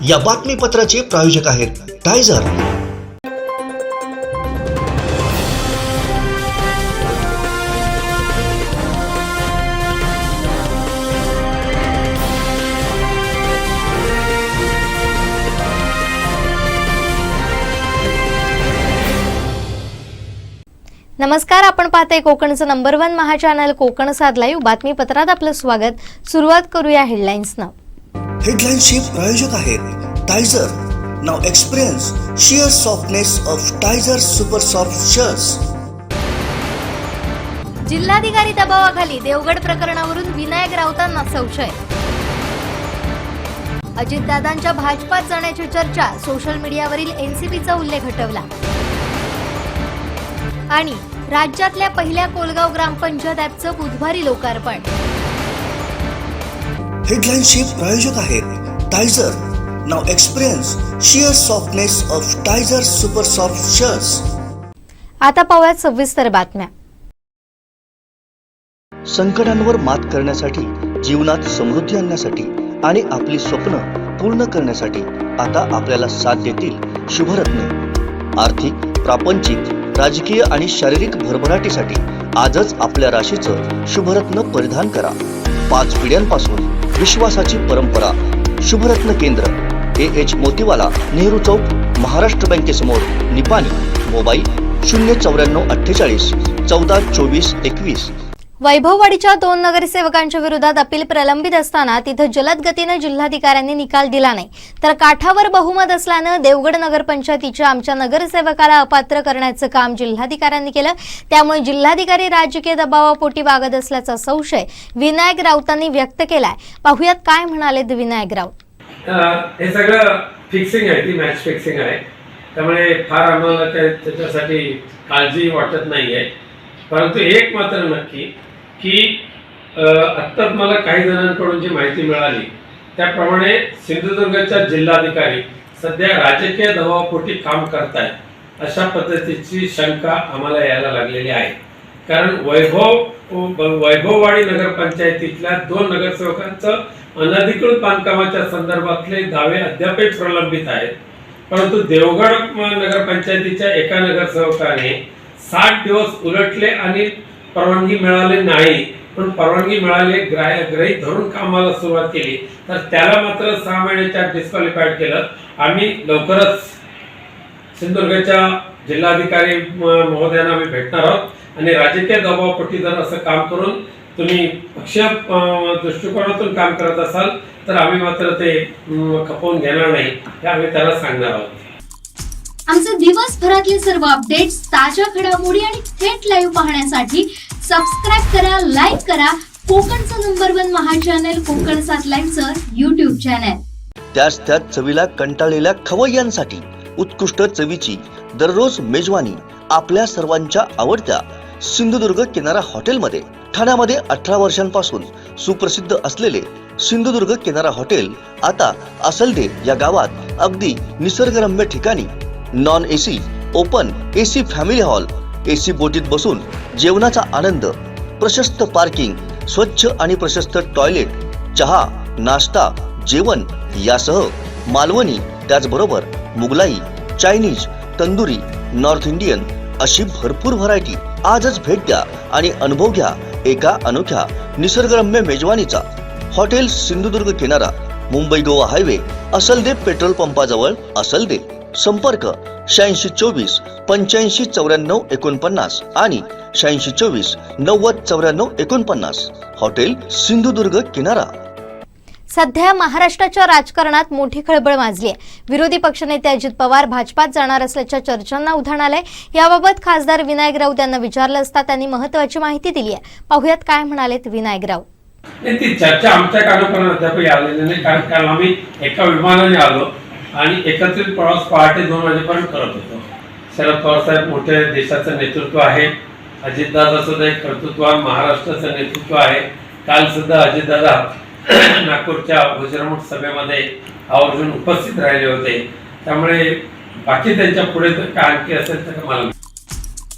या बातमीपत्राचे प्रायोजक आहेत टायझर। नमस्कार, आपण पाहताय कोकणचं नंबर 1 महा चॅनल कोकण साध लाईव्ह बातमीपत्रात आपलं स्वागत। सुरुवात करूया हेडलाईन्सनं। हेडलाईन्सचे प्रायोजक आहेत Tyzer. Now experience sheer softness of Tyzer super soft shirts. जिल्हाधिकारी दबावाखाली देवगड प्रकरणावरून विनायक राऊतांना संशय। अजितदादांच्या भाजपात जाण्याची चर्चा, सोशल मीडियावरील एनसीपीचा उल्लेख हटवला। आणि राज्यातल्या पहिल्या कोलगाव ग्रामपंचायत ॲपचं बुधवारी लोकार्पण। हेडलाईन्सचे प्रायोजक आहेत Tyzer. Now experience sheer softness of Tyzer super soft shirts. आता पाहूयात सविस्तर बातम्या। संकटांवर मात करण्यासाठी, जीवनात समृद्धी आणण्यासाठी आणि आपली स्वप्न पूर्ण करण्यासाठी आता आपल्याला साथ देतील शुभरत्ने। आर्थिक, प्रापंचिक, राजकीय आणि शारीरिक भरभराटीसाठी आजच आपल्या राशीचं शुभरत्न परिधान करा। 5 पिढ्यांपासून विश्वासाची परंपरा। शुभरत्न केंद्र, AH मोतीवाला, नेहरू चौक, महाराष्ट्र बँकेसमोर, निपाणी। मोबाईल 09448 142421। वैभववाडीच्या 2 नगरसेवकांच्या विरोधात अपील प्रलंबित असताना तिथं जलद गतीने जिल्हाधिकाऱ्यांनी निकाल दिला नाही, तर काठावर बहुमत असल्यानं देवगड नगरपंचायतीच्या आमच्या नगरसेवकाला अपात्र करण्याचं काम जिल्हाधिकाऱ्यांनी केलं। त्यामुळे जिल्हाधिकारी राजकीय दबावापोटी वागत असल्याचा संशय विनायक राऊतांनी व्यक्त केलाय। पाहुयात काय म्हणालेत विनायक राऊत। हे सगळं फिक्सिंग आहे, ती मॅच फिक्सिंग आहे, त्यामुळे फार आम्हाला त्याच्यासाठी काळजी वाटत नाहीये। परंतु एक मात्र नक्की की आत्ताच मला काही जणांकडून जी माहिती मिळाली त्याप्रमाणे सिंधुदुर्गच्या जिल्हाधिकारी सध्या राजकीय दबावापोटी काम करतायत, अशा पद्धतीची शंका आम्हाला यायला लागलेली आहे। कारण वैभववाडी नगरपंचायतीतल्या 2 नगरसेवकांचं अनधिकृत बांधकामाच्या संदर्भातले दावे अद्यापही प्रलंबित आहेत। परंतु देवगड नगरपंचायतीच्या एका नगरसेवकाने 60 दिवस उलटले आणि परवानगी मिळाली नाही, पण परवानगी मिळाली गृहीत धरून कामाला सुरुवात केली, तर त्याला मात्र 6 महिन्याच्या डिस्क्वालिफाईड केलं। आम्ही लवकरच सिंधुदुर्गच्या जिल्हाधिकारी महोदयांना आम्ही भेटणार आहोत आणि राजकीय दबावापोटी जर असं काम करून तुम्ही पक्षीय दृष्टिकोनातून काम करत असाल तर आम्ही मात्र ते खपवून घेणार नाही, हे आम्ही त्याला सांगणार आहोत। आमचे दिवसभरातले सर्व अपडेट्स, ताज्या घडामोडी आणि थेट लाईव्ह पाहण्यासाठी सबस्क्राइब करा, लाईक करा कोकणचं नंबर 1 महा चॅनल कोकण साध लाईव्हचं YouTube चॅनल। त्या चवीला कंटाळलेल्या खवय्यांसाठी उत्कृष्ट चवीची दररोज मेजवानी आपल्या सर्वांच्या आवडत्या सिंधुदुर्ग किनारा हॉटेलमध्ये। ठाण्यामध्ये 18 वर्षांपासून सुप्रसिद्ध असलेले सिंधुदुर्ग किनारा हॉटेल आता असलदे या गावात अगदी निसर्गरम्य ठिकाणी non AC, open AC family hall, AC बोटीत बसून जेवणाचा आनंद, प्रशस्त पार्किंग, स्वच्छ आणि प्रशस्त टॉयलेट, चहा, नाश्ता, जेवण यासह मालवणी, त्याचबरोबर Mughlai, Chinese, tandoori, north Indian अशी भरपूर व्हरायटी। आजच भेट द्या आणि अनुभव घ्या एका अनोख्या निसर्गरम्य मेजवानीचा। हॉटेल सिंधुदुर्ग किनारा, मुंबई गोवा हायवे, असलदे पेट्रोल पंपाजवळ, असलदे। संपर्क 8624 85 94 49 आणि 8624 90 94 49। हॉटेल सिंधुदुर्ग किनारा। सध्या महाराष्ट्राच्या राजकारणात मोठी खळबळ माजली आहे। विरोधी पक्षनेते अजित पवार भाजपात जाणार असल्याच्या चर्चांना उधाण आलंय। याबाबत खासदार विनायक राऊत यांना विचारलं असता त्यांनी महत्त्वाची माहिती दिली आहे। पाहुयात काय म्हणालेत विनायक राऊत। ती चर्चा आमच्या कानापर्यंत अद्यापही आलेली नाही, कारण आम्ही एका विमानाने आलो आणि एकत्रित प्रवास पहाटे 2 वाजेपर्यंत करत होतो। शरद पवार साहेब मोठे देशाचं नेतृत्व आहे, अजितदादा सुद्धा एक कर्तृत्ववान महाराष्ट्राचं नेतृत्व आहे। काल सुद्धा अजितदादा नागपूरच्या वज्रमुठ सभेमध्ये आवर्जून उपस्थित राहिले होते, त्यामुळे बाकी त्यांच्या पुढे काय आणखी असेल तर मला।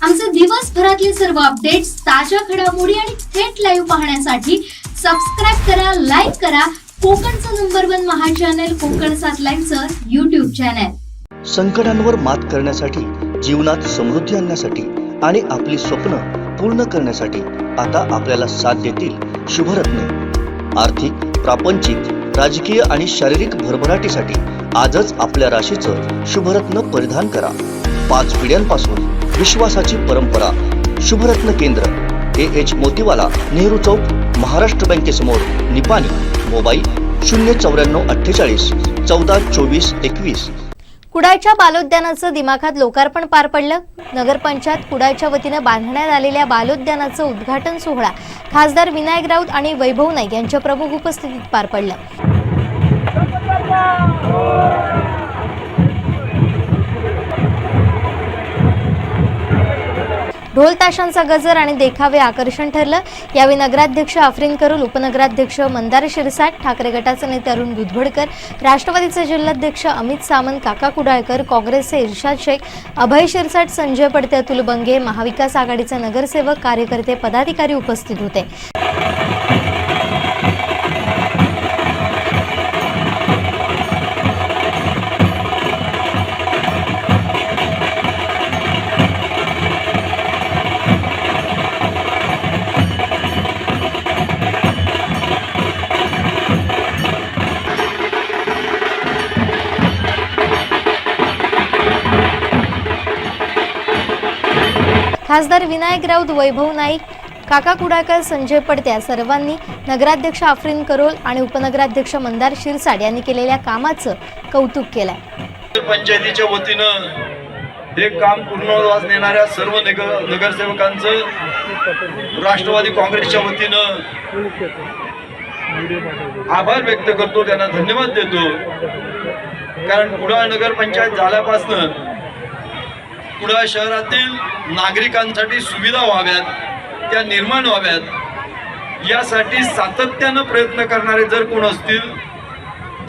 आमचे दिवसभरातले सर्व अपडेट्स, ताज्या घडामोडी आणि थेट लाईव्ह पाहण्यासाठी सबस्क्राइब करा, लाईक करा कोकणचं नंबर 1 महा चॅनल कोकण 7 लाईव्हचं युट्यूब चॅनल. संकटांवर मात करण्यासाठी, जीवनात समृद्धी आणण्यासाठी आणि आपली स्वप्न पूर्ण करण्यासाठी आता आपल्याला साथ देतील शुभरत्न. आर्थिक, प्रापंचिक, राजकीय आणि शारीरिक भरभराटीसाठी आजच आपल्या राशीचं शुभरत्न परिधान करा. 5 पिढ्यांपासून विश्वासाची परंपरा. शुभरत्न केंद्र, AH मोतीवाला, नेहरू चौक, महाराष्ट्र बँकेसमोर, निपाणी. मोबाईल 09448 14 24 21. कुडाळच्या बालोद्यानाचं दिमाखात लोकार्पण पार पडलं. नगरपंचायत कुडाळच्या वतीनं बांधण्यात आलेल्या बालोद्यानाचं उद्घाटन सोहळा खासदार विनायक राऊत आणि वैभव नाईक यांच्या प्रमुख उपस्थितीत पार पडला. ढोल ताशांचा गजर आणि देखावे आकर्षण ठरलं. यावेळी नगराध्यक्ष आफरीन करूल, उपनगराध्यक्ष मंदार शिरसाट, ठाकरे गटाचे नेते अरुण दुधवडकर, राष्ट्रवादीचे जिल्हाध्यक्ष अमित सामंत, काका कुडाळकर, काँग्रेसचे इर्शाद शेख, अभय शिरसाट, संजय पडते, अतुल बंगे, महाविकास आघाडीचे नगरसेवक, कार्यकर्ते, पदाधिकारी उपस्थित होते. खासदार विनायक राऊत, वैभव नाईक, काका कुडाळकर, संजय पडते या सर्वांनी नगराध्यक्ष आफरीन करोल आणि उपनगराध्यक्ष मंदार शिरसाट यांनी केलेल्या कामाचं कौतुक केलंय. पंचायतीच्या वतीनं हे काम पूर्णत्वास नेणाऱ्या सर्व नगरसेवकांचं राष्ट्रवादी काँग्रेसच्या वतीनं आभार व्यक्त करतो, त्यांना धन्यवाद देतो. कारण कुडाळ नगरपंचायत झाल्यापासून कुडाळ शहरातील नागरिकांसाठी सुविधा व्हाव्यात, त्या निर्माण व्हाव्यात यासाठी सातत्यानं प्रयत्न करणारे जर कोण असतील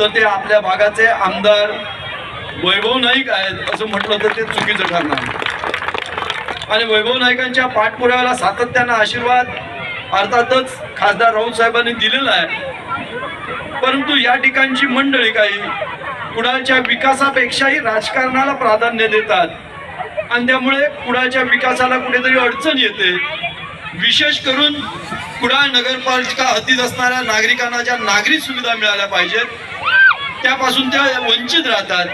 तर ते आपल्या भागाचे आमदार वैभव नाईक आहेत असं म्हटलं तर ते चुकीचं ठरणार. आणि वैभव नाईकांच्या पाठपुराव्याला सातत्यानं आशीर्वाद अर्थातच खासदार राऊत साहेबांनी दिलेला आहे. परंतु या ठिकाणची मंडळी काही कुडाळच्या विकासापेक्षाही राजकारणाला प्राधान्य देतात आणि त्यामुळे कुडाळच्या विकासाला कुठेतरी अडचण येते. विशेष करून कुडाळ नगरपालिका हद्दीत असणाऱ्या नागरिकांना ज्या नागरी सुविधा मिळाल्या पाहिजेत त्यापासून त्या वंचित राहतात.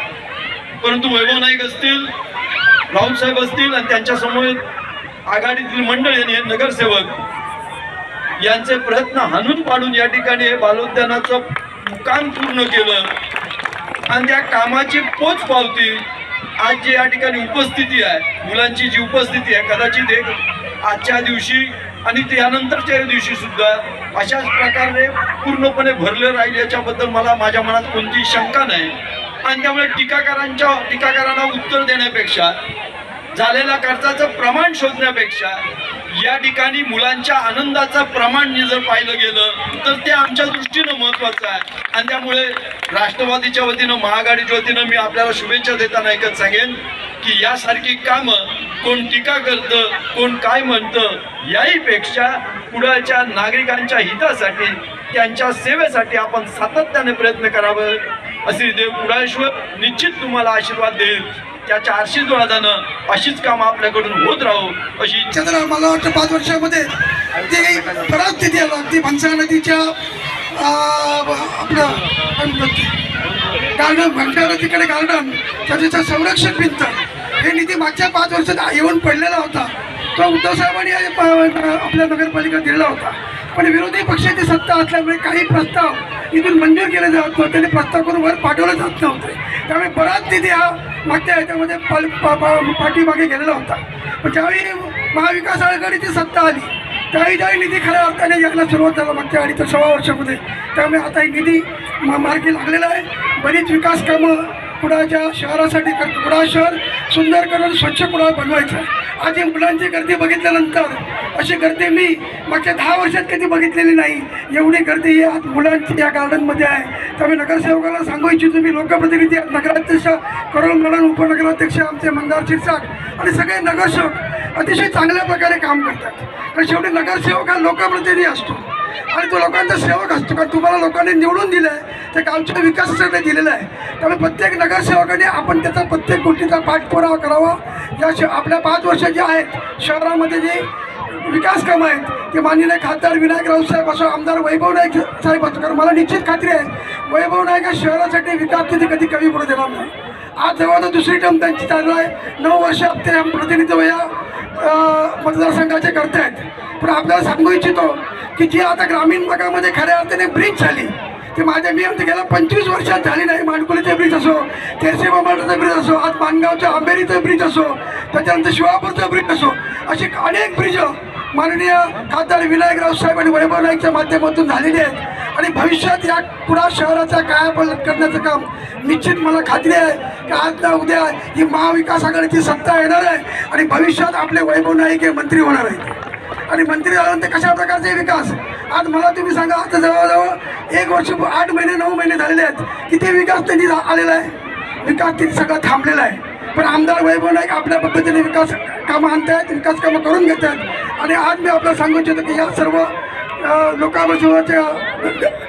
परंतु वैभव नाईक असतील, राऊत साहेब असतील आणि त्यांच्यासमोर आघाडीतील मंडळी आणि नगरसेवक यांचे प्रयत्न हाणून पाडून या ठिकाणी हे बालोद्यानाचं काम पूर्ण केलं आणि त्या कामाची पोचपावती आज जे या ठिकाणी उपस्थिती आहे, मुलांची जी उपस्थिती आहे, कदाचित एक आजच्या दिवशी आणि त्यानंतरच्या दिवशी सुद्धा अशाच प्रकारे पूर्णपणे भरले राहील याच्याबद्दल मला माझ्या मनात कोणतीही शंका नाही. आणि त्यामुळे टीकाकारांना उत्तर देण्यापेक्षा, झालेल्या खर्चाचं प्रमाण शोधण्यापेक्षा या ठिकाणी मुलांच्या आनंदाचं प्रमाण जर पाहिलं गेलं तर ते आमच्या दृष्टीनं महत्त्वाचं आहे. आणि त्यामुळे राष्ट्रवादीच्या वतीनं, महाआघाडीच्या वतीनं मी आपल्याला शुभेच्छा देताना एकच सांगेन की यासारखी कामं कोण टीका करतं, कोण काय म्हणतं, याहीपेक्षा कुडाळच्या नागरिकांच्या हितासाठी, त्यांच्या सेवेसाठी आपण सातत्याने प्रयत्न करावे असे देव कुडाळेश्वर निश्चित तुम्हाला आशीर्वाद देईल. त्याच्या आशीर्वादानं अशीच कामं आपल्याकडून होत राहू अशी इच्छा. मला वाटतं 5 वर्षामध्ये ते परिस्थिती आला. अगदी भंसा नदीच्या आपलं गार्डन, भंसा नदीकडे गार्डन, त्याचं संरक्षण भिंत, हे निधी मागच्या 5 वर्षात येऊन पडलेला होता. तो उद्धव साहेबांनी आपल्या नगरपालिका दिलेला होता. पण विरोधी पक्षाची सत्ता असल्यामुळे काही प्रस्ताव इथून मंजूर केले जात नव्हते आणि प्रस्ताव करून वर पाठवले जात नव्हते. त्यामुळे बराच निधी हा मागच्या ह्याच्यामध्ये पाठीमागे गेलेला होता. पण ज्यावेळी महाविकास आघाडीची सत्ता आली त्यावेळी निधी खऱ्या अर्थाने यायला सुरुवात झाला मागच्या 6 वर्षामध्ये. त्यामुळे आता ही निधी मार्गी लागलेला आहे. बरीच विकास कामं कुडाळच्या शहरासाठी कुडाळ शहर सुंदर करून स्वच्छ कुडाळ बनवायचं आहे. आज ही मुलांची गर्दी बघितल्यानंतर अशी गर्दी मी मागच्या 10 वर्षात कधी बघितलेली नाही. एवढी गर्दी आज मुलांची या गार्डनमध्ये आहे. त्यामुळे नगरसेवकाला सांगू इच्छितो, मी लोकप्रतिनिधी, नगराध्यक्ष करोल मॅडम, उपनगराध्यक्ष आमचे मंदार शिरसाट आणि सगळे नगरसेवक अतिशय चांगल्या प्रकारे काम करतात. कारण शेवटी नगरसेवक हा लोकप्रतिनिधी असतो. आणि तो लोकांचा सेवक असतो. कारण तुम्हाला लोकांनी निवडून दिलं आहे, त्या गावच्या विकासासाठी दिलेलं आहे. त्यामुळे प्रत्येक नगरसेवकाने आपण त्याचा प्रत्येक गोष्टीचा पाठपुरावा करावा. आपल्या 5 वर्ष जे आहेत शहरामध्ये जे विकास कामं आहेत ते माननीय खासदार विनायक राऊत साहेब असो, आमदार वैभव नाईक साहेब असो. कारण मला निश्चित खात्री आहे वैभव नाईक या शहरासाठी विकास निधी कधी कमी पडू देणार नाही. आज जवळजवळ दुसरी टर्म त्यांची चालू आहे. 9 वर्षात ते प्रतिनिधित्व या मतदारसंघाचे करतायत. पण आपल्याला सांगू इच्छितो की जी आता ग्रामीण भागामध्ये खऱ्या अर्थाने ब्रिज झाली ते मी आमच्या गेल्या 25 वर्षात झाली नाही. मांडकुलीचे ब्रिज असो, तेरसे बाबाचा ब्रिज असो, आज मानगावच्या आंबेरीचं ब्रिज असो, त्याच्यानंतर शिवापूरचं ब्रिज असो, अशी अनेक ब्रिज माननीय खासदार विनायक राऊत साहेब आणि वैभव नाईकच्या माध्यमातून झालेली आहेत. आणि भविष्यात या कुडाळ शहराचा कायापालट करण्याचं काम निश्चित मला खात्री आहे की आज ना उद्या ही महाविकास आघाडीची सत्ता येणार आहे आणि भविष्यात आपले वैभव नाईक हे मंत्री होणार आहेत. आणि मंत्री झाल्यानंतर कशा प्रकारचे विकास, आज मला तुम्ही सांगा, आता जवळजवळ 1 वर्ष 8 महिने 9 महिने झालेले आहेत. किती विकास त्यांनी आलेला आहे? विकास त्यांनी सगळं थांबलेला आहे. पण आमदार वैभव नाईक आपल्या पद्धतीने विकास कामं आणतायत, विकास कामं करून घेत आहेत. आणि आज मी आपल्याला सांगू इच्छितो की या सर्व लोकांच्या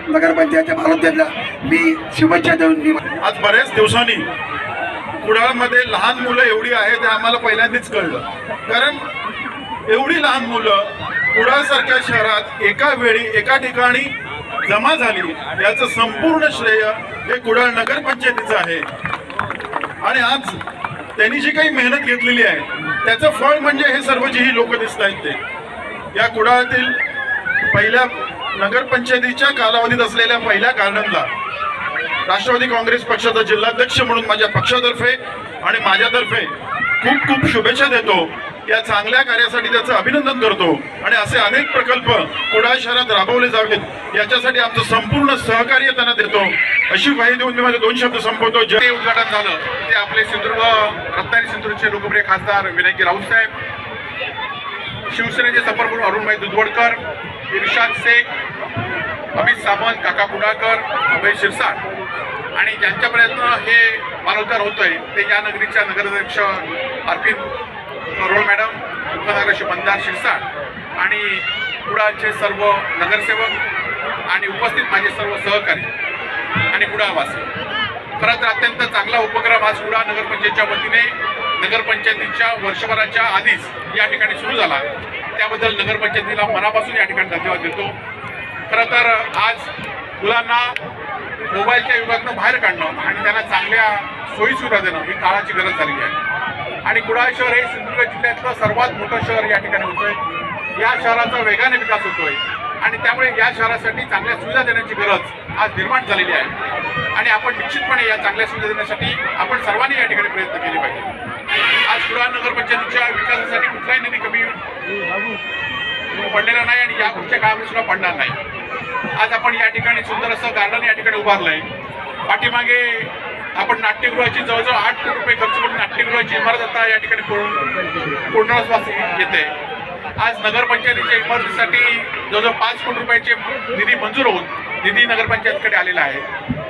नगरपंचायतच्या भारतीयांना मी शुभेच्छा देऊन आज बऱ्याच दिवसांनी कुडाळमध्ये लहान मुलं एवढी आहेत हे आम्हाला पहिल्यांदाच कळलं. कारण एवढी लहान मुलं कुडाळसारख्या शहरात एका वेळी एका ठिकाणी जमा झाली याचं संपूर्ण श्रेय हे कुडाळ नगरपंचायतीचं आहे. आणि आज त्यांनी जी काही मेहनत घेतलेली आहे त्याचं फळ म्हणजे हे सर्व जी लोक दिसत आहेत ते या कुडाळातील पहिल्या नगरपंचायतीच्या कालावधीत असलेल्या पहिल्या गार्डनला राष्ट्रवादी काँग्रेस पक्षाचा जिल्हाध्यक्ष म्हणून माझ्या पक्षातर्फे आणि माझ्यातर्फे खूप खूप शुभेच्छा देतो. या चांगल्या कार्यासाठी त्याचं अभिनंदन करतो आणि असे अनेक प्रकल्प कुडाळ शहरात राबवले जावेत याच्यासाठी आमचं संपूर्ण सहकार्य त्यांना देतो अशी ग्वाही देऊन मी माझे 2 शब्द संपवतो. जे उद्घाटन झालं ते आपले सिंधुदुर्ग रत्नागिरी सिंधुदुर्गचे लोकप्रिय खासदार विनायक राऊत साहेब, शिवसेनेचे संपर्क अरुणभाई दुधवडकर, इर्शाद शेख, अमित सावंत, काका कुडाळकर, अभय शिरसाट आणि ज्यांच्यापर्यंत हे मानवतार होतंय ते या नगरीच्या नगराध्यक्ष अर्पित रोळ मॅडम, उपनगराध्यक्ष मंदार शिरसाट आणि कुडाळचे सर्व नगरसेवक आणि उपस्थित माझे सर्व सहकारी आणि कुडाळवासी. खरं तर अत्यंत चांगला उपक्रम आज कुडाळ नगरपंचायतच्या वतीने नगरपंचायतीच्या वर्षभराच्या आधीच या ठिकाणी सुरू झाला. त्याबद्दल नगरपंचायतीला मनापासून या ठिकाणी धन्यवाद देतो. खरं तर आज मुलांना मोबाईलच्या युगातून बाहेर काढणं आणि त्यांना चांगल्या सोयीसुविधा देणं ही काळाची गरज झालेली आहे. आणि कुडाळ शहर हे सिंधुदुर्ग जिल्ह्यातलं सर्वात मोठं शहर या ठिकाणी होतोय. या शहराचा वेगाने विकास होतोय आणि त्यामुळे या शहरासाठी चांगल्या सुविधा देण्याची गरज आज निर्माण झालेली आहे. आणि आपण निश्चितपणे या चांगल्या सुविधा देण्यासाठी आपण सर्वांनी या ठिकाणी प्रयत्न केले पाहिजे. आज कुडाळ नगरपंचायतीच्या विकासासाठी कुठलाही निधी कमी पडलेला नाही आणि या पुढच्या काळामध्ये सुद्धा पडणार नाही. आज आपण या ठिकाणी सुंदर असं गार्डन या ठिकाणी उभारलंय. पाठीमागे आपण नाट्यगृहाची जवळजवळ 8 कोटी रुपये खर्च करून नाट्यगृहाची इमारत आता या ठिकाणी पूर्णत्वास येते. आज नगरपंचायतीच्या इमारतीसाठी जवळजवळ 5 कोटी रुपयाचे निधी मंजूर होऊन निधी नगरपंचायतीकडे आलेला आहे.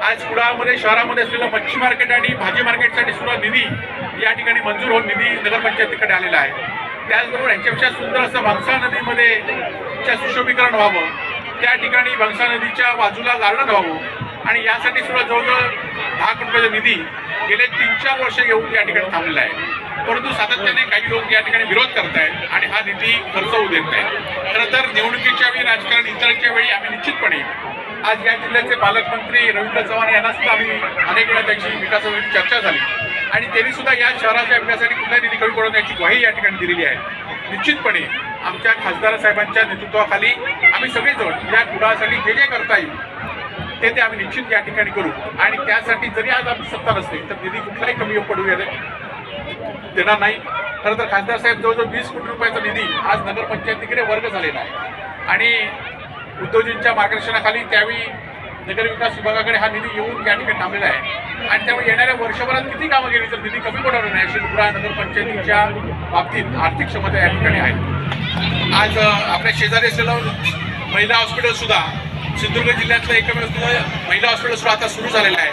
आज कुडाळमध्ये शहरामध्ये असलेलं मच्छी मार्केट आणि भाजी मार्केटसाठी सुद्धा निधी या ठिकाणी मंजूर होऊन निधी नगरपंचायतीकडे आलेला आहे. त्याचबरोबर ह्याच्यापेक्षा सुंदर असं भंगसा नदीमध्ये सुशोभीकरण व्हावं, त्या ठिकाणी भंगसा नदीच्या बाजूला गार्डन व्हावं आणि यासाठी सुद्धा जवळजवळ 10 कोटी रुपयाचा निधी गेले 3-4 वर्ष येऊन या ठिकाणी थांबलेला आहे. परंतु सातत्याने काही लोक या ठिकाणी विरोध करतायत आणि हा निधी खर्च होऊ देत नाही. खरं तर निवडणुकीच्या वेळी राजकारण इतरांच्या वेळी आम्ही निश्चितपणे आज या जिल्ह्याचे पालकमंत्री रवींद्र चव्हाण यांना सुद्धा आम्ही अनेक वेळा त्याची विकासावरची चर्चा झाली आणि त्यांनी सुद्धा या शहराच्या विकासासाठी कुठलाही निधी कमी पडून याची ग्वाही या ठिकाणी दिलेली आहे. निश्चितपणे आमच्या खासदार साहेबांच्या नेतृत्वाखाली आम्ही सगळेजण या कुडाळसाठी जे जे करता येईल ते आम्ही निश्चित या ठिकाणी करू आणि त्यासाठी जरी आज आमची सत्ता नसते तर निधी कुठलाही कमी पडू देणार नाही. खरं तर खासदार साहेब जवळजवळ 20 कोटी रुपयाचा निधी आज नगरपंचायतीकडे वर्ग झालेला आहे आणि उद्योजींच्या मार्गदर्शनाखाली त्यावेळी नगरविकास विभागाकडे हा निधी येऊन या ठिकाणी थांबलेला आहे आणि त्यामुळे येणाऱ्या वर्षभरात किती कामं केली तर निधी कमी पडणार नाही अशी कुडाळ नगरपंचायतीच्या बाबतीत आर्थिक क्षमता या ठिकाणी आहे. आज आपल्या शेजारी असलेलं महिला हॉस्पिटल सुद्धा सिंधुदुर्ग जिल्ह्यातलं एकमेव महिला हॉस्पिटल सुद्धा आता सुरू झालेलं आहे.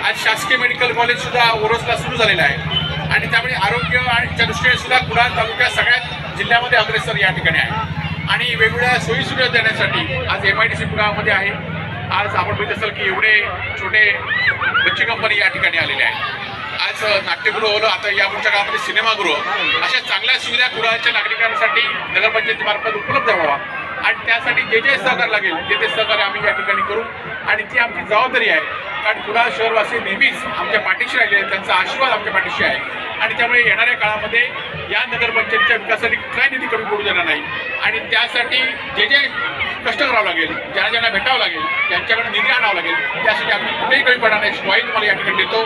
आज शासकीय मेडिकल कॉलेज सुद्धा ओरोसला सुरू झालेलं आहे आणि त्यामुळे आरोग्य आणि दृष्टीने सुद्धा कुडाळ तालुक्यात सगळ्यात जिल्ह्यामध्ये अग्रेसर या ठिकाणी आहे. आणि वेगवेगळ्या सोयीसुविधा देण्यासाठी आज MIDC गावामध्ये आहे. आज आपण बघितलं असेल की एवढे छोटे बच्ची कंपनी या ठिकाणी आलेले आहेत. आज नाट्यगृह होलं, आता या पुढच्या काळामध्ये सिनेमागृह, अशा चांगल्या सुविधा कुडाळच्या नागरिकांसाठी नगरपंचायतीमार्फत उपलब्ध व्हावा आणि त्यासाठी जे जे सहकार्य लागेल ते सहकार्य आम्ही या ठिकाणी करू आणि ती आमची जबाबदारी आहे. कारण कुडाळ शहरवासी नेहमीच आमच्या पाठीशी राहिले, त्यांचा आशीर्वाद आमच्या पाठीशी आहे आणि त्यामुळे येणाऱ्या काळामध्ये या नगरपंचायतीच्या विकासासाठी कुठलाही निधी कमी पडू देणार नाही आणि त्यासाठी जे जे कष्ट करावं लागेल, ज्यांना ज्यांना भेटावं लागेल, ज्यांच्याकडे निधी आणावं लागेल, त्यासाठी आम्ही कुठेही कमी पडणार नाही. ग्वाही तुम्हाला या ठिकाणी देतो.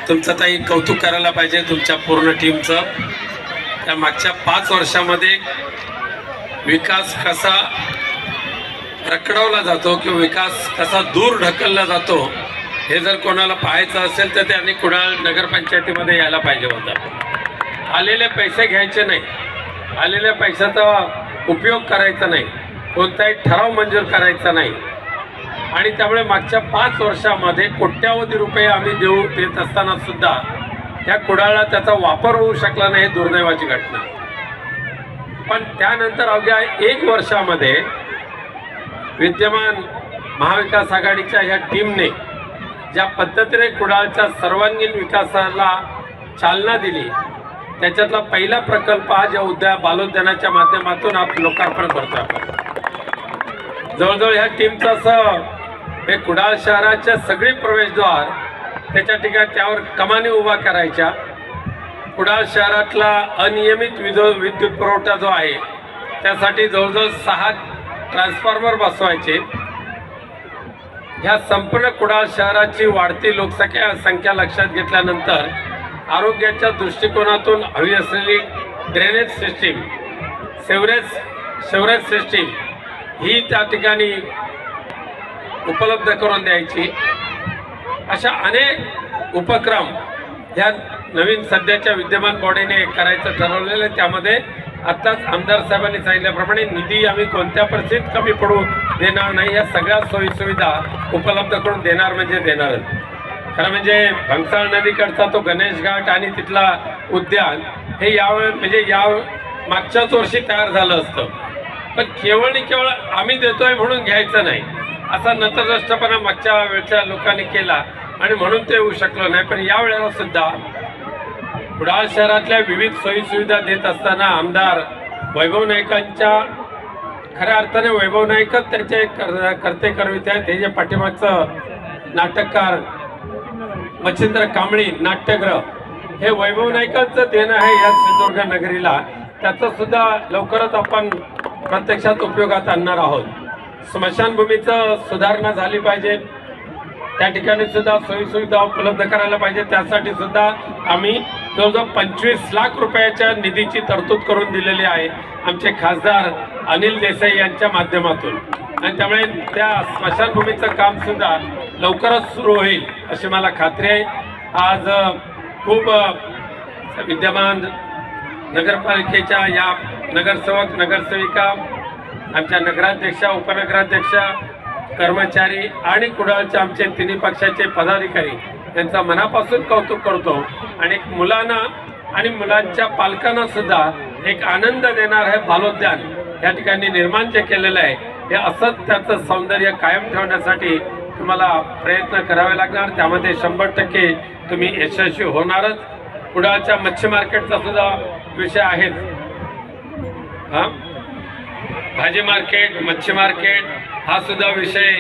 तुमचं ताई कौतुक करायला पाहिजे तुमच्या पूर्ण टीमचं. त्या मागच्या 5 वर्षामध्ये विकास कसा रखडवला जातो किंवा विकास कसा दूर ढकलला जातो हे जर कोणाला पाहायचं असेल तर त्यांनी कुडाळ नगरपंचायतीमध्ये यायला पाहिजे होतं. आलेले पैसे घ्यायचे नाही, आलेल्या पैशाचा उपयोग करायचा नाही, कोणताही ठराव मंजूर करायचा नाही आणि त्यामुळे मागच्या 5 वर्षामध्ये कोट्यावधी रुपये आम्ही देत असताना सुद्धा ह्या कुडाळला त्याचा वापर होऊ शकला नाही. हे दुर्दैवाची घटना. पण त्यानंतर अवघ्या 1 वर्षामध्ये विद्यमान महाविकास आघाडीच्या ह्या टीमने ज्या पद्धतीने कुडाळच्या सर्वांगीण विकासाला चालना दिली त्याच्यातला पहिला प्रकल्प हा ज्या बालोद्यानाच्या माध्यमातून आपण लोकार्पण करतो. आपण जवळजवळ ह्या टीमचं असं हे कुडाळ शहराच्या सगळे प्रवेशद्वार त्याच्या ठिकाणी त्यावर कमानी उभा करायच्या. कुडाळ शहरातला अनियमित विद्युत पुरवठा जो आहे त्यासाठी जवळजवळ 6 ट्रान्सफॉर्मर बसवायचे. ह्या संपूर्ण कुडाळ शहराची वाढती संख्या लक्षात घेतल्यानंतर आरोग्याच्या दृष्टिकोनातून हवी असलेली ड्रेनेज सिस्टीम, शेवरेज सिस्टीम ही त्या ठिकाणी उपलब्ध करून द्यायची. अशा अनेक उपक्रम ह्या नवीन सध्याच्या विद्यमान बॉडीने करायचं ठरवलेलं आहे. त्यामध्ये आत्ताच आमदार साहेबांनी सांगितल्याप्रमाणे निधी आम्ही कोणत्या परिस्थितीत कमी पडू देणार नाही. या सगळ्या सोयीसुविधा उपलब्ध करून देणार म्हणजे देणारच. खरं म्हणजे भंगसाळ नदीकडचा तो गणेश घाट आणि तिथला उद्यान हे या मागच्याच वर्षी तयार झालं असतं. पण केवळ आणि केवळ आम्ही देतोय म्हणून घ्यायचं नाही असा नतद्रष्टपणा मागच्या वेळच्या लोकांनी केला आणि म्हणून ते होऊ शकलो नाही. पण या वेळेला सुद्धा कुडाळ शहरातल्या विविध सोयीसुविधा देत असताना आमदार वैभव नाईकांच्या खऱ्या अर्थाने वैभव नाईकच त्यांचे करते करविते आहेत. हे जे पाठीमागचं नाटककार मच्छिंद्र कांबळी नाट्यगृह हे वैभव नाईकांचं देणं आहे या सिंधुदुर्ग नगरीला. त्याचं सुद्धा लवकरच आपण प्रत्यक्षात उपयोगात आणणार आहोत. स्मशानभूमीचं सुधारणा झाली पाहिजे, त्या ठिकाणी सुद्धा सोयीसुविधा उपलब्ध करायला पाहिजे. त्यासाठी सुद्धा आम्ही जवळजवळ 25 लाख रुपयाच्या निधीची तरतूद करून दिलेली आहे आमचे खासदार अनिल देसाई यांच्या माध्यमातून आणि त्यामुळे त्या स्मशानभूमीचं काम सुद्धा लवकरच सुरू होईल अशी मला खात्री आहे. आज खूप विद्यमान नगरपालिकेच्या या नगरसेवक नगरसेविका आमच्या नगराध्यक्षा उपनगराध्यक्षा कर्मचारी आणि कुडाळचे आमचे तिन्ही पक्षाचे पदाधिकारी यांचा मनापासून कौतुक करतो आणि मुलांना आणि मुलांच्या पालकांना सुद्धा एक आनंद देणार हे बालोद्यान या ठिकाणी निर्माण जे केलेलं आहे हे असंच त्याचं सौंदर्य कायम ठेवण्यासाठी तुम्हाला प्रयत्न करावे लागणार. त्यामध्ये 100% तुम्ही यशस्वी होणारच. कुडाळच्या मच्छी मार्केटचा सुद्धा विषय आहेच. भाजी मार्केट, मच्छी मार्केट हा सुद्धा विषय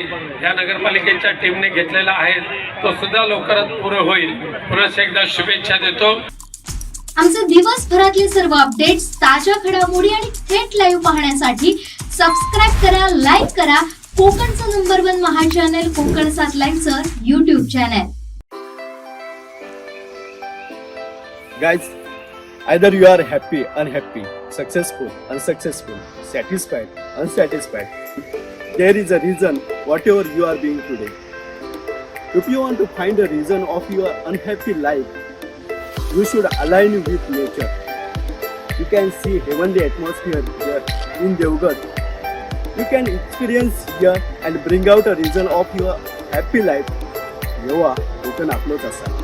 या नगरपालिकेच्या टीमने घेतलेला आहे. तो सुद्धा लवकरच पूर्ण होईल. पुन्हा एकदा शुभेच्छा देतो. आमचे दिवसभरातले सर्व अपडेट्स, ताज्या घडामोडी आणि थेट लाईव्ह पाहण्यासाठी सबस्क्राईब करा, लाईक करा कोकणचं नंबर 1 महा चॅनल कोकण 7 लाईव्हचं YouTube channel. Guys, either you are happy, unhappy, successful, unsuccessful, satisfied, unsatisfied. There is a reason whatever you are being today. If you want to find a reason of your unhappy life, you should align with nature. You can see heavenly atmosphere here in Devgarh. You can experience here and bring out a reason of your happy life. जेव्हा कोकण आपलंच असा.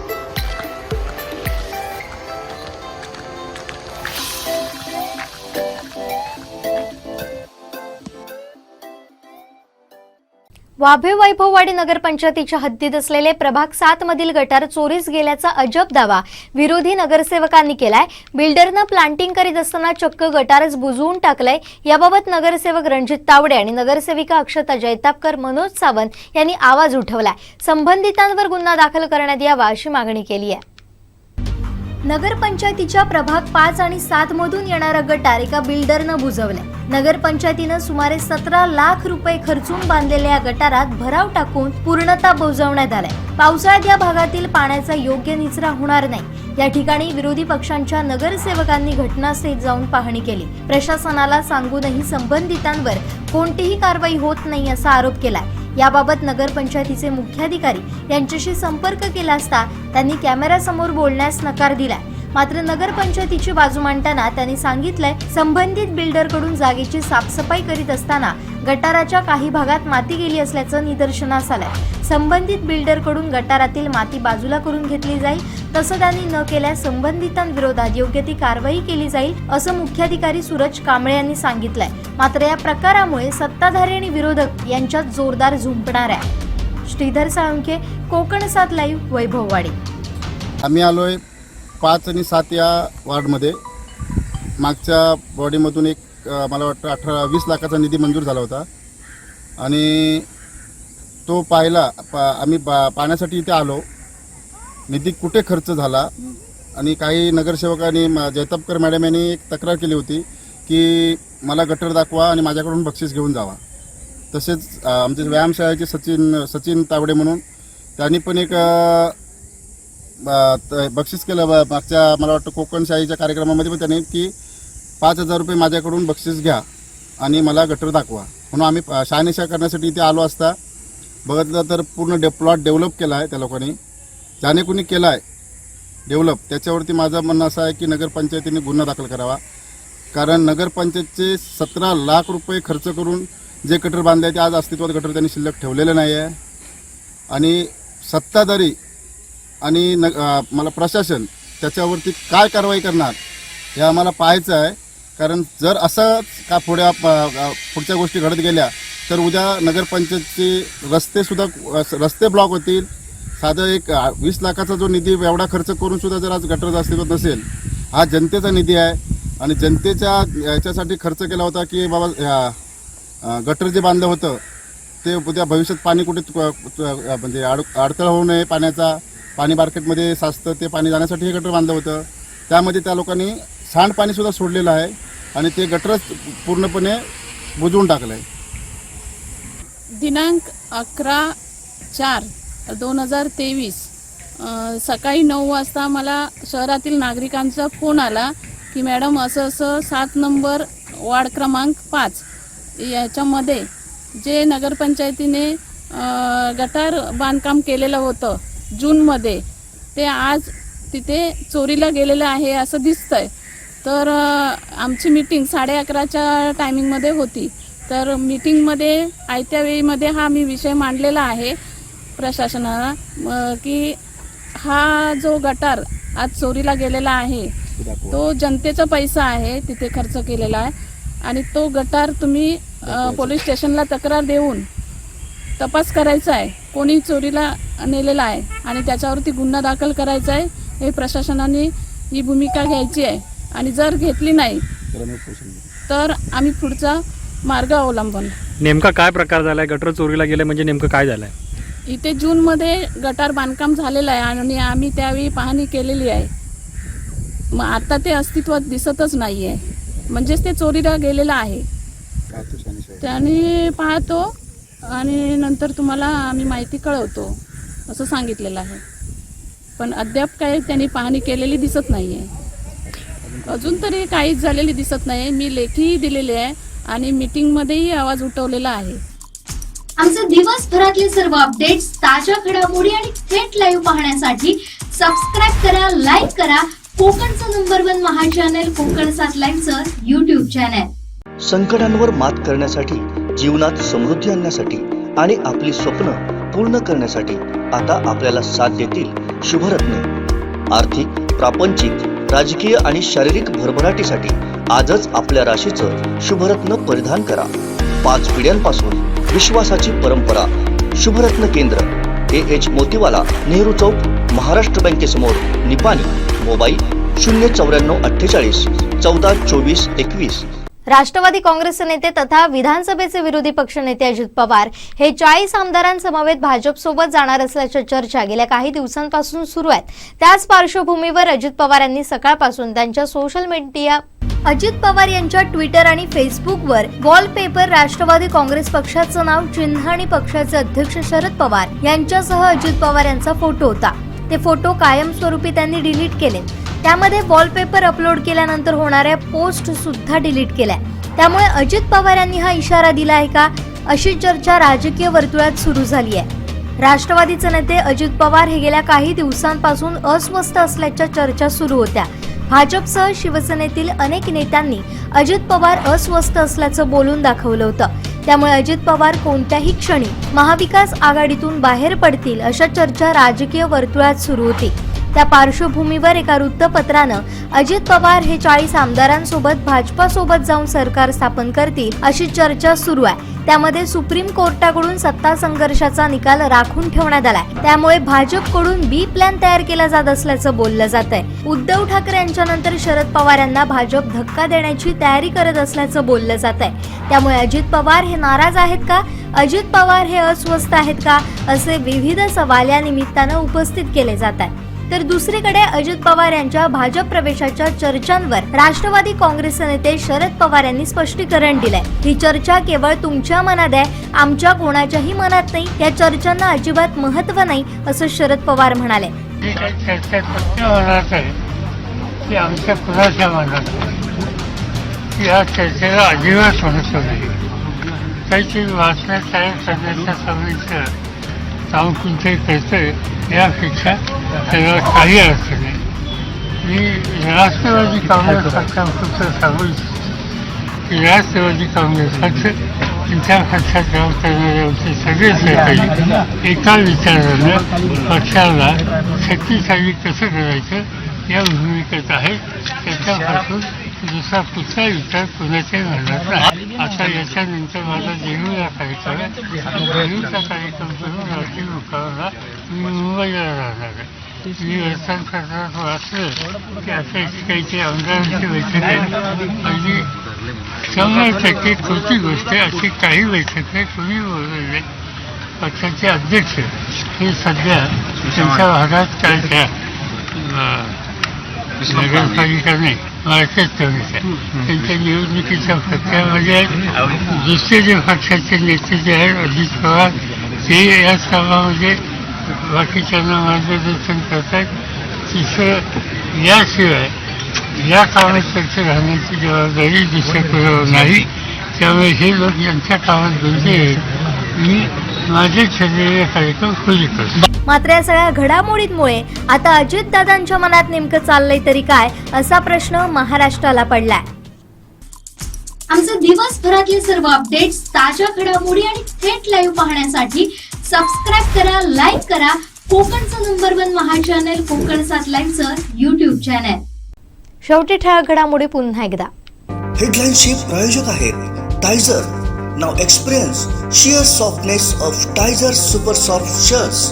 वाभे वैभववाडी नगरपंचायतीच्या हद्दीत असलेले प्रभाग 7 मधील गटार चोरीस गेल्याचा अजब दावा विरोधी नगरसेवकांनी केलाय. बिल्डरनं प्लांटिंग करीत असताना चक्क गटारच बुजवून टाकलंय. याबाबत नगरसेवक रणजित तावडे आणि नगरसेविका अक्षता जैतापकर, मनोज सावंत यांनी आवाज उठवलाय. संबंधितांवर गुन्हा दाखल करण्यात यावा अशी मागणी केली आहे. नगरपंचायतीच्या प्रभाग 5 आणि 7 मधून येणारा गटार एका बिल्डरनं बुजवलाय. नगरपंचायतीनं सुमारे 17 लाख रुपये खर्चून बांधलेल्या या गटारात भराव टाकून पूर्णतः बुजवण्यात आलाय. पावसाळ्यात या भागातील पाण्याचा योग्य निचरा होणार नाही. या ठिकाणी विरोधी पक्षांच्या नगरसेवकांनी घटनास्थळी जाऊन पाहणी केली. प्रशासनाला सांगूनही संबंधितांवर कोणतीही कारवाई होत नाही असा आरोप केलाय. याबाबत नगरपंचायतीचे मुख्याधिकारी यांच्याशी संपर्क केला असता त्यांनी कॅमेऱ्यासमोर बोलण्यास नकार दिलाय. मात्र नगरपंचायतीची बाजू मांडताना त्यांनी सांगितलंय, संबंधित बिल्डरकडून जागेची साफसफाई करीत असताना गटाराच्या काही भागात माती गेली असल्याचं निदर्शनास आलंय. संबंधित बिल्डरकडून गटारातील माती बाजूला करून घेतली जाईल. तसं त्यांनी न केल्यास संबंधितांविरोधात योग्य ती कारवाई केली जाईल असं मुख्याधिकारी सूरज कांबळे यांनी सांगितलंय. मात्र या प्रकारामुळे सत्ताधारी आणि विरोधक यांच्यात जोरदार झुंपणार आहे. श्रीधर साळुंखे, कोकण 7 लाईव्ह, वैभववाडी. आम्ही आलोय 5 आणि 7 या वार्डमध्ये. मागच्या बॉडीमधून एक मला वाटतं 18-20 लाखाचा निधी मंजूर झाला होता आणि तो पाहिला. आम्ही पाहण्यासाठी इथे आलो, निधी कुठे खर्च झाला. आणि काही नगरसेवकांनी जैतापकर मॅडम यांनी एक तक्रार केली होती की मला गटर दाखवा आणि माझ्याकडून बक्षीस घेऊन जावा. तसेच आमचे व्यायामशाळेचे सचिन तावडे म्हणून त्यांनी पण एक बक्षीस केलं मागच्या मला वाटतं कोकण शाहीच्या कार्यक्रमामध्ये. पण त्यांनी की 5,000 रुपये माझ्याकडून बक्षीस घ्या आणि मला गटर दाखवा. म्हणून आम्ही शहानिशा करण्यासाठी इथे आलो असता बघितलं तर पूर्ण प्लॉट डेव्हलप केला आहे त्या लोकांनी. ज्याने कोणी केला आहे डेव्हलप त्याच्यावरती माझं म्हणणं असं आहे की नगरपंचायतीने गुन्हा दाखल करावा. कारण नगरपंचायतचे 17 लाख रुपये खर्च करून जे गटर बांधले ते आज अस्तित्वात गटर त्यांनी शिल्लक ठेवलेलं नाही आहे. आणि सत्ताधारी आणि मला प्रशासन त्याच्यावरती काय कारवाई करणार हे आम्हाला पाहायचं आहे. कारण जर असं का पुढच्या गोष्टी घडत गेल्या तर उद्या नगरपंचायतचे रस्ते ब्लॉक होतील. साधं एक 20 लाखाचा जो निधी एवढा खर्च करून सुद्धा जर आज गटर अस्तित्वात नसेल, हा जनतेचा निधी आहे आणि जनतेच्या याच्यासाठी खर्च केला होता की बाबा गटर जे बांधलं होतं ते उद्या भविष्यात पाणी कुठे म्हणजे अडथळा होऊ नये, पाण्याचा पाणी मार्केटमध्ये साचतं ते पाणी जाण्यासाठी हे गटर बांधलं होतं. त्यामध्ये त्या लोकांनी सांडपाणीसुद्धा सोडलेलं आहे आणि ते गटरच पूर्णपणे बुजवून टाकलं आहे. दिनांक 11/4/2023 सकाळी 9 वाजता मला शहरातील नागरिकांचा फोन आला की मॅडम असं 7 नंबर वार्ड क्रमांक 5 याच्यामध्ये जे नगरपंचायतीने गटार बांधकाम केलेलं होतं जूनमध्ये ते आज तिथे चोरीला गेलेलं आहे असं दिसतंय. तर आमची मीटिंग 11:30च्या टायमिंगमध्ये होती. तर मीटिंगमध्ये आयत्या वेळीमध्ये हा मी विषय मांडलेला आहे प्रशासनाला की हा जो गटार आज चोरीला गेलेला आहे तो जनतेचा पैसा आहे, तिथे खर्च केलेला आहे आणि तो गटार तुम्ही पोलीस स्टेशनला तक्रार देऊन तपास करायचा आहे, कोणी चोरीला नेलेला आहे आणि त्याच्यावरती गुन्हा दाखल करायचा आहे. हे प्रशासनाने ही भूमिका घ्यायची आहे आणि जर घेतली नाही तर आम्ही पुढचा मार्ग अवलंबन. नेमका काय प्रकार झालाय? गटर चोरीला गेले म्हणजे नेमकं काय झालंय? इथे जूनमध्ये गटार बांधकाम झालेलं आहे आणि आम्ही त्यावेळी पाहणी केलेली आहे. मग आता ते अस्तित्वात दिसतच नाही आहे, म्हणजेच ते चोरीला गेलेलं आहे. त्याने पाहतो आणि नंतर तुम्हाला आम्ही माहिती कळवतो असं सांगितलेलं आहे. पण अद्याप काही त्यांनी पाहणी केलेली दिसत नाही आहे. अजून तरी काहीच झालेली दिसत नाही. मी लेखीही दिलेली आहे आणि मीटिंगमध्येही आवाज उठवलेला आहे. आमचे दिवसभरातले सर्व अपडेट्स, ताज्या घडामोडी आणि थेट लाईव्ह पाहण्यासाठी सबस्क्राईब करा, लाईक करा कोकणचं नंबर 1 महा चॅनल कोकण 7 लाईव्हचं YouTube चॅनल. संकटांवर मात करण्यासाठी, जीवनात समृद्धी आणण्यासाठी आणि आपली स्वप्न पूर्ण करण्यासाठी आता आपल्याला साथ देतील शुभरत्न. आर्थिक, प्रापंचिक, राजकीय आणि शारीरिक भरभराटीसाठी आजच आपल्या राशीचं शुभरत्न परिधान करा. 5 पिढ्यांपासून विश्वासाची परंपरा. शुभरत्न केंद्र, AH मोतीवाला, नेहरू चौक, महाराष्ट्र बँकेसमोर, निपाणी. मोबाईल 09448 142421. राष्ट्रवादी काँग्रेसचे नेते तथा विधानसभेचे विरोधी पक्षनेते अजित पवार हे 40 आमदारांसमवेत भाजपसोबत जाणार असल्याच्या चर्चा गेल्या काही दिवसांपासून सुरू आहेत. त्याच पार्श्वभूमीवर अजित पवार यांनी सकाळपासून त्यांच्या सोशल मीडिया अजित पवार यांच्या ट्विटर आणि फेसबुकवर वॉलपेपर राष्ट्रवादी काँग्रेस पक्षाचं नाव, चिन्ह आणि पक्षाचे अध्यक्ष शरद पवार यांच्यासह अजित पवार यांचा फोटो होता. ते फोटो कायमस्वरूपी त्यांनी डिलीट केले. त्यामध्ये वॉलपेपर अपलोड केल्यानंतर होणाऱ्या पोस्ट सुद्धा डिलीट केल्या. त्यामुळे अजित पवार यांनी हा इशारा दिला आहे का, अशी चर्चा राजकीय वर्तुळात सुरू झाली आहे. राष्ट्रवादीचे नेते अजित पवार हे गेल्या काही दिवसांपासून अस्वस्थ असल्याच्या चर्चा सुरू होत्या. भाजपसह शिवसेनेतील अनेक नेत्यांनी अजित पवार अस्वस्थ असल्याचं बोलून दाखवलं होतं. त्यामुळे अजित पवार कोणत्याही क्षणी महाविकास आघाडीतून बाहेर पडतील अशा चर्चा राजकीय वर्तुळात सुरू होती. त्या पार्श्वभूमीवर एका वृत्तपत्रानं अजित पवार हे 40 आमदारांसोबत भाजपासोबत जाऊन सरकार स्थापन करतील अशी चर्चा सुरू आहे. त्यामध्ये सुप्रीम कोर्टाकडून सत्ता संघर्षाचा निकाल राखून ठेवण्यात आलाय. त्यामुळे भाजपकडून बी प्लॅन तयार केला जात असल्याचं बोललं जात आहे. उद्धव ठाकरे यांच्यानंतर शरद पवार यांना भाजप धक्का देण्याची तयारी करत असल्याचं बोललं जात आहे. त्यामुळे अजित पवार हे नाराज आहेत का, अजित पवार हे अस्वस्थ आहेत का, असे विविध सवाल या निमित्तानं उपस्थित केले जात आहेत. तर दुसरीकडे अजित पवार यांच्या भाजप प्रवेशाच्या चर्चांवर राष्ट्रवादी काँग्रेसचे नेते शरद पवार यांनी स्पष्टीकरण दिलंय. ही चर्चा केवळ तुमच्या मनात आहे, आमच्या कोणाच्याही मनात नाही. या चर्चांना अजिबात महत्त्व नाही असं शरद पवार म्हणाले. चर्चा फक्त होणार आहे की आमच्या कुणाच्या मनात नाही. या चर्चेला अजिबात महत्त्व नाही. काहीतरी वाचण्यात तयार करण्याच्या सवयीचं काम कोणतंही करतोय यापेक्षा त्याला काही अर्थ नाही. मी राष्ट्रवादी काँग्रेस पक्षापुरतं सांगू इच्छितो की राष्ट्रवादी काँग्रेस पक्ष त्यांच्या पक्षात काम करणारे होते सगळे सहकारी एका विचारानं पक्षाला शक्तिशाली कसं करायचं या भूमिकेत आहे. त्याच्यापासून दुसरा कुठला विचार कोणाच्याही मनात नाही. आता याच्यानंतर माझा देहूला कार्यक्रम आहे. देहूचा कार्यक्रम करून रात्री मुक्कामाला मी मुंबईला राहणार आहे. मी वर्तमानपत्रात वाचलं की आता काही आमदारांची बैठक आहे आणि 100% खोटी गोष्ट आहे. अशी काही बैठक नाही, कोणी बोललेले पक्षाचे अध्यक्ष हे सध्या त्यांच्या भागात काय त्या नगरपालिका नाही मार्केट कमिटी त्यांच्या निवडणुकीच्या प्रक्रियामध्ये दुसरे जे पक्षाचे नेते जे आहेत अजित पवार ते याच कामामध्ये बाकीच्यांना मार्गदर्शन करतात. तिसरं याशिवाय या कामात लक्ष घालण्याची जबाबदारी दुसऱ्या कोणावर नाही. त्यामुळे हे लोक यांच्या कामात गुंतले आहेत. मी माझे ठरलेले कार्यक्रम खुले करतो. मात्र या सगळ्या घडामोडींमुळे आता अजितदादांच्या मनात नेमकं चाललंय तरी काय असा प्रश्न महाराष्ट्राला पडलाय. आमचे दिवसभरातले सर्व अपडेट्स, ताज्या घडामोडी आणि थेट लाईव्ह पाहण्यासाठी सबस्क्राईब करा, लाईक करा कोकणचं नंबर 1 महा चॅनल कोकण 7 लाईव्हचं YouTube चॅनल. शेवटी ठळक घडामोडी पुन्हा एकदा. हेडलाईनचे प्रायोजक आहेत Tyzer. Now experience sheer softness of Tyzer super soft shirts.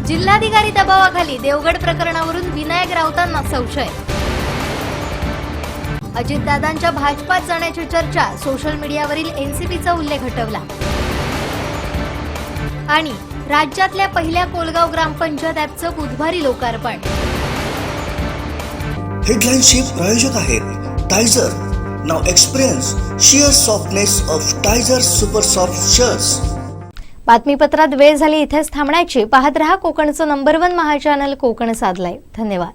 जिल्हाधिकारी दबावाखाली देवगड प्रकरणावरून विनायक राऊतांना संशय. अजितदादांच्या भाजपात जाण्याची चर्चा, सोशल मीडियावरील एनसीपीचा उल्लेख हटवला. आणि राज्यातल्या पहिल्या कोलगाव ग्रामपंचायत ॲपचं बुधवारी लोकार्पण. हेडलाईनचे प्रायोजक आहेत Tyzer. Now experience sheer softness of Tyzer super soft shirts. बातमीपत्रात वेळ झाली इथेच थांबण्याची. पाहत रहा कोकणचं नंबर 1 महा चॅनल कोकण 7 लाईव्ह. धन्यवाद.